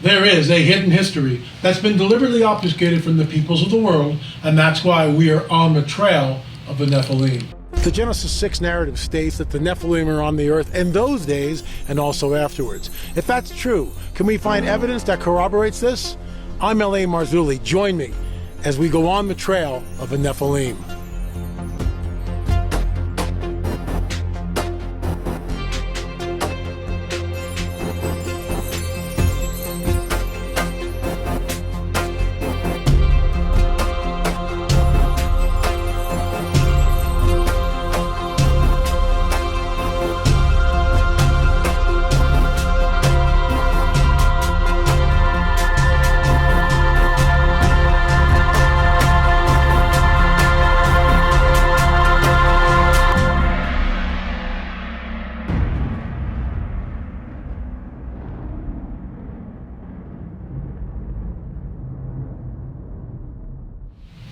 There is a hidden history that's been deliberately obfuscated from the peoples of the world, and that's why we are on the trail of the Nephilim. The Genesis 6 narrative states that the Nephilim are on the earth in those days and also afterwards. If that's true, can we find evidence that corroborates this? I'm L.A. Marzulli. Join me as we go on the trail of the Nephilim.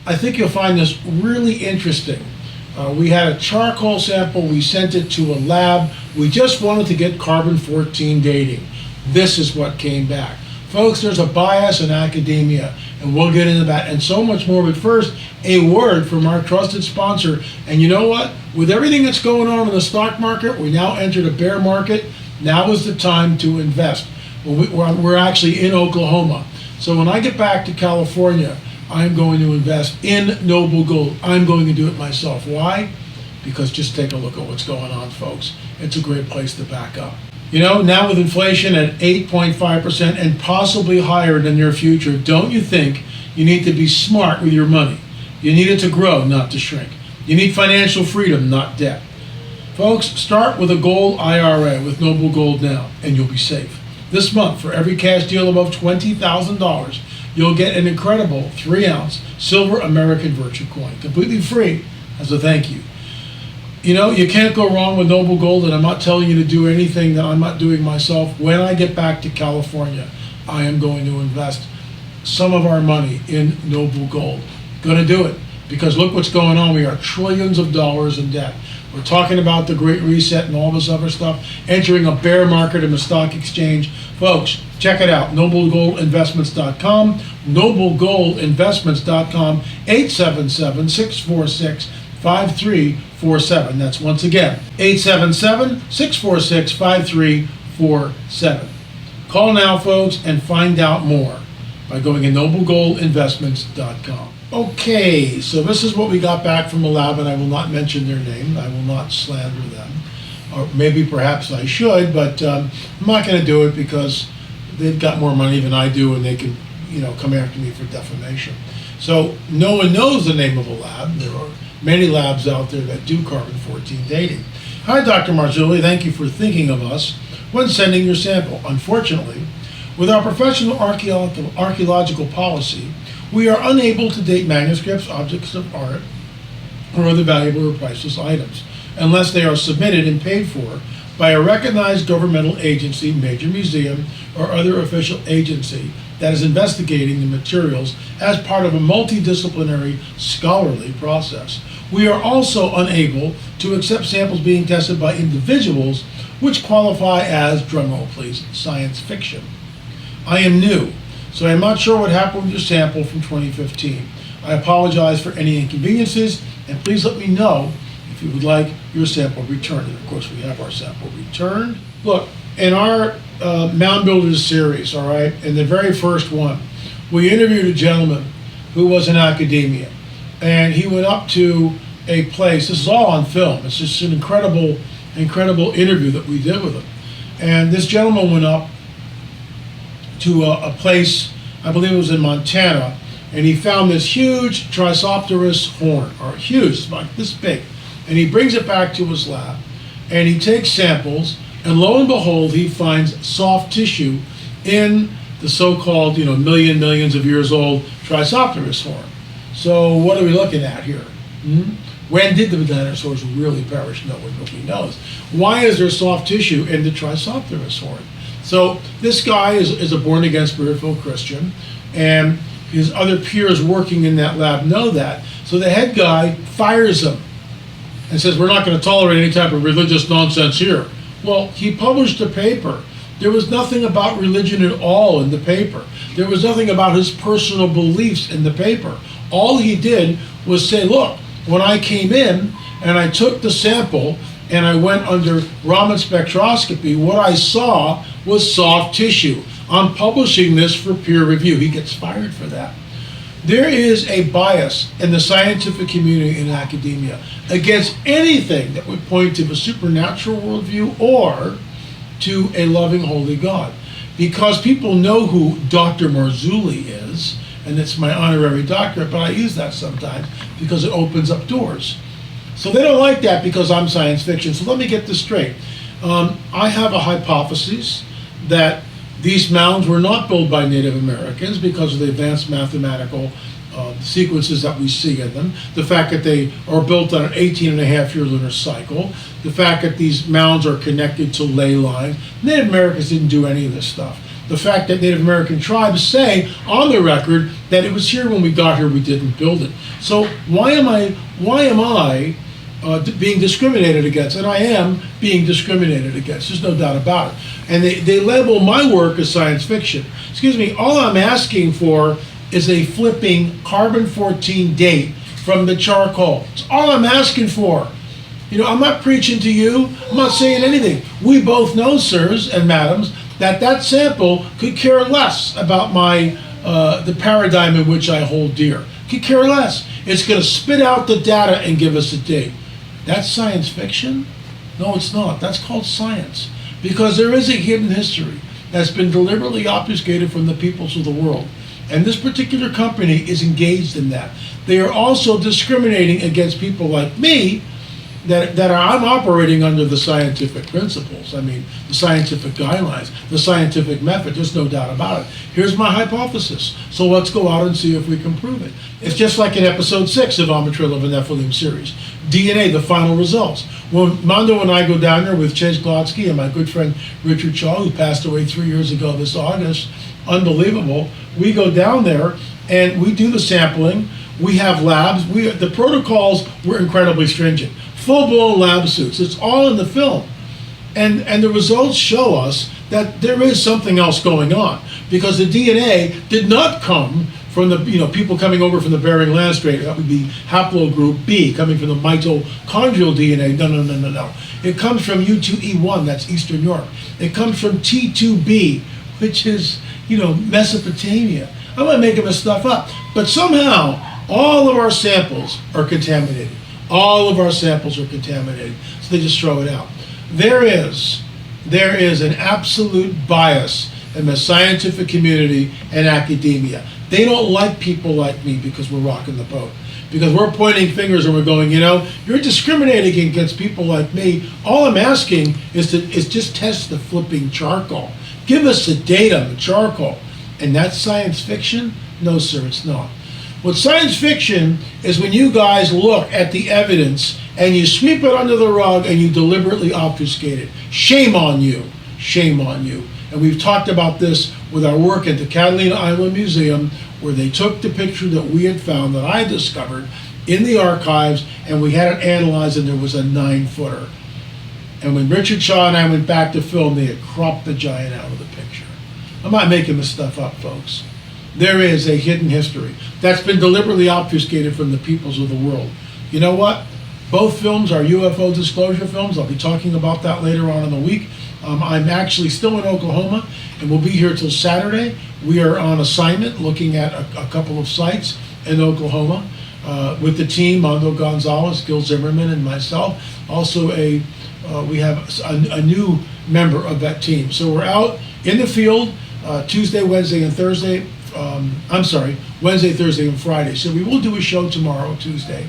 I think you'll find this really interesting. We had a charcoal sample, we sent it to a lab. We just wanted to get carbon-14 dating. This is what came back. Folks, there's a bias in academia, and we'll get into that and so much more. But first, a word from our trusted sponsor. And you know what? With everything that's going on in the stock market, we now entered a bear market. Now is the time to invest. We're actually in Oklahoma. So when I get back to California, I'm going to invest in Noble Gold. I'm going to do it myself. Why? Because just take a look at what's going on, folks. It's a great place to back up. You know, now with inflation at 8.5% and possibly higher in the near future, don't you think you need to be smart with your money? You need it to grow, not to shrink. You need financial freedom, not debt. Folks, start with a gold IRA with Noble Gold now, and you'll be safe. This month, for every cash deal above $20,000, you'll get an incredible 3-ounce silver American Virtue coin, completely free as a thank you. You know, you can't go wrong with Noble Gold, and I'm not telling you to do anything that I'm not doing myself. When I get back to California, I am going to invest some of our money in Noble Gold. Going to do it, because look what's going on. We are trillions of dollars in debt. We're talking about the Great Reset and all this other stuff, entering a bear market in the stock exchange. Folks, check it out, noblegoldinvestments.com, noblegoldinvestments.com, 877-646-5347. That's once again, 877-646-5347. Call now, folks, and find out more by going to noblegoldinvestments.com. Okay, so this is what we got back from the lab, and I will not mention their name. I will not slander them. Or maybe perhaps I should, but I'm not going to do it because they've got more money than I do, and they can, come after me for defamation. So no one knows the name of a lab. There are many labs out there that do carbon-14 dating. Hi, Dr. Marzulli. Thank you for thinking of us when sending your sample. Unfortunately, with our professional archaeological policy, we are unable to date manuscripts, objects of art, or other valuable or priceless items unless they are submitted and paid for by a recognized governmental agency, major museum, or other official agency that is investigating the materials as part of a multidisciplinary scholarly process. We are also unable to accept samples being tested by individuals which qualify as, drumroll please, science fiction. I am new, so I'm not sure what happened with your sample from 2015. I apologize for any inconveniences, and please let me know if you would like your sample returned. And of course, we have our sample returned. Look, in our Mound Builders series, all right, in the very first one, we interviewed a gentleman who was in academia, and he went up to a place. This is all on film. It's just an incredible interview that we did with him. And this gentleman went up to a place, I believe it was in Montana, and he found this huge Triceratops horn, or huge, it's like this big, and he brings it back to his lab, and he takes samples, and lo and behold, he finds soft tissue in the so-called, millions of years old Triceratops horn. So what are we looking at here? When did the dinosaurs really perish? Nobody knows. Why is there soft tissue in the Triceratops horn? So this guy is a born-again spirit-filled Christian, and his other peers working in that lab know that. So the head guy fires him and says, we're not going to tolerate any type of religious nonsense here. Well, he published a paper There was nothing about religion at all in the paper. There was nothing about his personal beliefs in the paper. All he did was say, look, when I came in and I took the sample and I went under Raman spectroscopy, what I saw was soft tissue. I'm publishing this for peer review. He gets fired for that. There is a bias in the scientific community and academia against anything that would point to a supernatural worldview or to a loving, holy God. Because people know who Dr. Marzulli is, and it's my honorary doctorate, but I use that sometimes because it opens up doors. So they don't like that because I'm science fiction. So let me get this straight. I have a hypothesis that these mounds were not built by Native Americans because of the advanced mathematical sequences that we see in them. The fact that they are built on an 18-and-a-half-year lunar cycle. The fact that these mounds are connected to ley lines. Native Americans didn't do any of this stuff. The fact that Native American tribes say on the record that it was here when we got here, we didn't build it. So why am I being discriminated against? And I am being discriminated against. There's no doubt about it. And they label my work as science fiction. Excuse me, all I'm asking for is a flipping carbon-14 date from the charcoal. It's all I'm asking for. You know, I'm not preaching to you. I'm not saying anything. We both know, sirs and madams, that sample could care less about the paradigm in which I hold dear. Could care less. It's going to spit out the data and give us a date. That's science fiction? No, it's not. That's called science. Because there is a hidden history that's been deliberately obfuscated from the peoples of the world. And this particular company is engaged in that. They are also discriminating against people like me that I'm operating under the scientific principles. I mean, the scientific guidelines, the scientific method, there's no doubt about it. Here's my hypothesis. So let's go out and see if we can prove it. It's just like in episode 6 of Amatrill of a NEPHILIM series. DNA, the final results. When Mondo and I go down there with Ches Glodsky and my good friend Richard Shaw, who passed away 3 years ago this August, unbelievable, we go down there and we do the sampling. We have labs. The protocols were incredibly stringent. Full-blown lab suits. It's all in the film. And the results show us that there is something else going on, because the DNA did not come from the people coming over from the Bering Land Strait. That would be haplogroup B, coming from the mitochondrial DNA. No. It comes from U2E1, that's Eastern Europe. It comes from T2B, which is, Mesopotamia. I'm not making this stuff up. But somehow, all of our samples are contaminated. All of our samples are contaminated, so they just throw it out. There is an absolute bias in the scientific community and academia. They don't like people like me because we're rocking the boat. Because we're pointing fingers and we're going, you're discriminating against people like me. All I'm asking is just test the flipping charcoal. Give us the data on the charcoal. And that's science fiction? No, sir, it's not. What science fiction is when you guys look at the evidence and you sweep it under the rug and you deliberately obfuscate it. Shame on you. Shame on you. And we've talked about this with our work at the Catalina Island Museum, where they took the picture that we had found, that I discovered in the archives, and we had it analyzed, and there was a 9-footer. And when Richard Shaw and I went back to film, they had cropped the giant out of the picture. I'm not making this stuff up, folks. There is a hidden history that's been deliberately obfuscated from the peoples of the world. You know what? Both films are UFO disclosure films. I'll be talking about that later on in the week. I'm actually still in Oklahoma, and we'll be here till Saturday. We are on assignment looking at a couple of sites in Oklahoma with the team, Mondo Gonzalez, Gil Zimmerman, and myself. Also, we have a new member of that team. So we're out in the field Tuesday, Wednesday, and Thursday. Wednesday, Thursday, and Friday. So we will do a show tomorrow, Tuesday.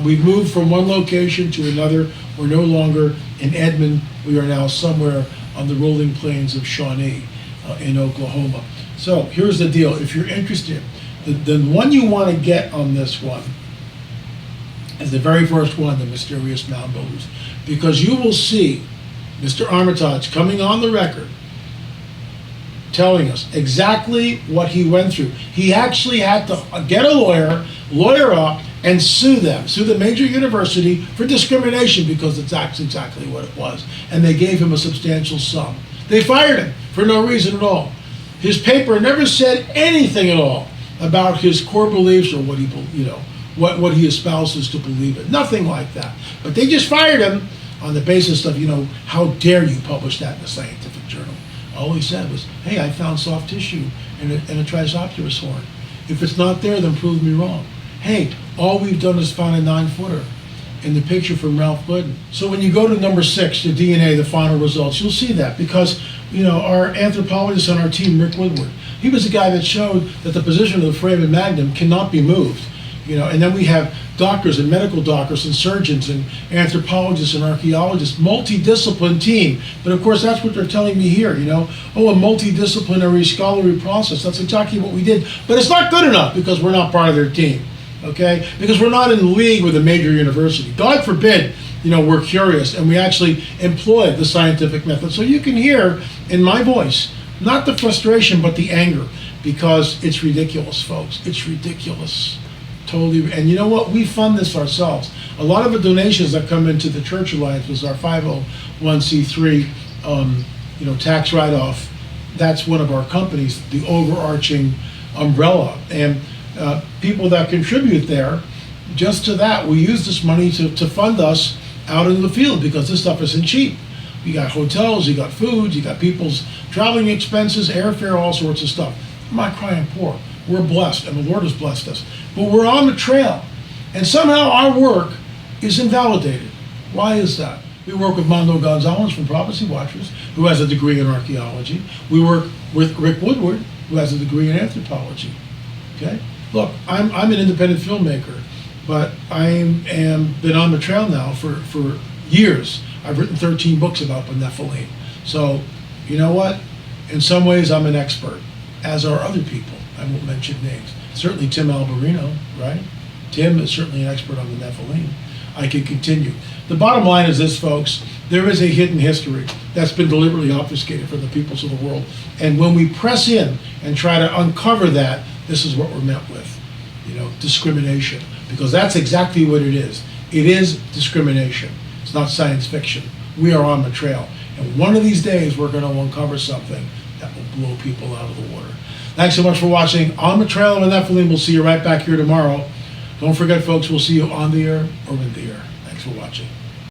We've moved from one location to another. We're no longer in Edmond. We are now somewhere on the rolling plains of Shawnee in Oklahoma. So here's the deal. If you're interested, the one you want to get on this one is the very first one, the Mysterious Mound Builders, because you will see Mr. Armitage coming on the record telling us exactly what he went through. He actually had to get a lawyer up, and sue the major university for discrimination, because it's exactly what it was. And they gave him a substantial sum. They fired him for no reason at all. His paper never said anything at all about his core beliefs or what he, what he espouses to believe in. Nothing like that. But they just fired him on the basis of, how dare you publish that in a scientific journal. All he said was, hey, I found soft tissue in a Triceratops horn. If it's not there, then prove me wrong. Hey, all we've done is found a 9-footer in the picture from Ralph Glidden. So when you go to number 6, the DNA, the final results, you'll see that because, our anthropologist on our team, Rick Woodward, he was the guy that showed that the position of the foramen magnum cannot be moved. And then we have doctors and medical doctors and surgeons and anthropologists and archaeologists, multidiscipline team. But of course, that's what they're telling me here, a multidisciplinary scholarly process. That's exactly what we did. But it's not good enough because we're not part of their team, okay? Because we're not in league with a major university. God forbid, we're curious and we actually employ the scientific method. So you can hear in my voice, not the frustration, but the anger, because it's ridiculous, folks. It's ridiculous. Totally. And you know what? We fund this ourselves. A lot of the donations that come into the Church Alliance was our 501c3, tax write-off. That's one of our companies, the overarching umbrella. And people that contribute there, just to that, we use this money to fund us out in the field because this stuff isn't cheap. You got hotels, you got food, you got people's traveling expenses, airfare, all sorts of stuff. I'm not crying poor. We're blessed, and the Lord has blessed us. But we're on the trail, and somehow our work is invalidated. Why is that? We work with Mondo Gonzalez from Prophecy Watchers, who has a degree in archaeology. We work with Rick Woodward, who has a degree in anthropology. Okay? Look, I'm an independent filmmaker, but I am been on the trail now for years. I've written 13 books about the NEPHILIM. So, you know what? In some ways, I'm an expert, as are other people. I won't mention names. Certainly Tim Alberino, right? Tim is certainly an expert on the NEPHILIM. I could continue. The bottom line is this, folks. There is a hidden history that's been deliberately obfuscated from the peoples of the world. And when we press in and try to uncover that, this is what we're met with. Discrimination. Because that's exactly what it is. It is discrimination. It's not science fiction. We are on the trail. And one of these days, we're going to uncover something that will blow people out of the water. Thanks so much for watching On the Trail of the NEPHILIM. We'll see you right back here tomorrow. Don't forget, folks, we'll see you on the air or in the air. Thanks for watching.